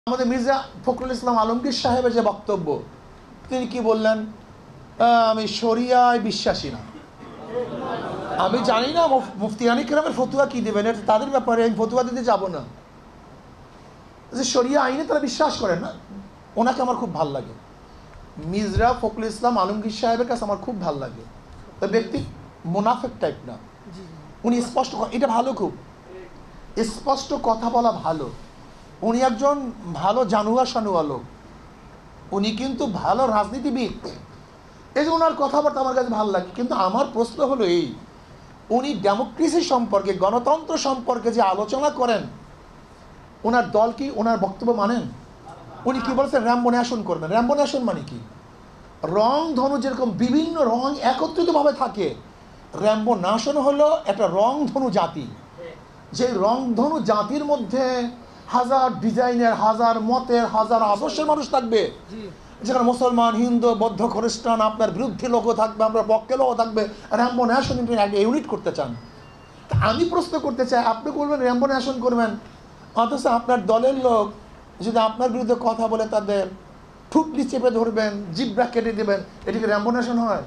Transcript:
আমাদের মির্জা ফখরুল ইসলাম আলমগীর সাহেবের যে বক্তব্য, তিনি কি বললেন, আমি শরিয়ায় বিশ্বাসী না। আমি জানি না মুফতিয়ানি কেরামের ফতুয়া কি দেবেন, এটা তাদের ব্যাপারে, আমি ফতুয়া দিতে যাব না। যে শরিয়া আইনে তারা বিশ্বাস করেন না, ওনাকে আমার খুব ভাল লাগে। মির্জা ফখরুল ইসলাম আলমগীর সাহেবের কাছে আমার খুব ভাল লাগে। ওই ব্যক্তি মুনাফেক টাইপ না, উনি স্পষ্ট, এটা ভালো, খুব স্পষ্ট কথা বলা ভালো। উনি একজন ভালো জানুয়া সানুয়া লোক, উনি কিন্তু ভালো রাজনীতিবিদ, এই যে ওনার কথাবার্তা আমার কাছে ভালো লাগে। কিন্তু আমার প্রশ্ন হলো এই, উনি ডেমোক্রেসি সম্পর্কে, গণতন্ত্র সম্পর্কে যে আলোচনা করেন, ওনার দল কি ওনার বক্তব্য মানেন? উনি কি বলছেন, র্যাম্বো ন্যাশন করবেন। র্যাম্বো ন্যাশন মানে কি? রং ধনু যেরকম বিভিন্ন রং একত্রিতভাবে থাকে, র্যাম্বো ন্যাশন হলো একটা রং ধনু জাতি। যে রং ধনু জাতির মধ্যে হাজার ডিজাইনের, হাজার মতের, হাজার আদর্শের মানুষ থাকবে, যেখানে মুসলমান, হিন্দু, বৌদ্ধ, খ্রিস্টান, আপনার বিরুদ্ধে লোকও থাকবে, আপনার পক্ষে লোকও থাকবে। র্যাম্বো ন্যাশন একটা ইউনিট করতে চান। আমি প্রশ্ন করতে চাই, আপনি করবেন র্যাম্বো ন্যাশন করবেন, অথচ আপনার দলের লোক যদি আপনার বিরুদ্ধে কথা বলে তাদের ঠুটলি চেপে ধরবেন, জিব্রা কেটে দেবেন, এটিকে র্যাম্বো ন্যাশন হয়?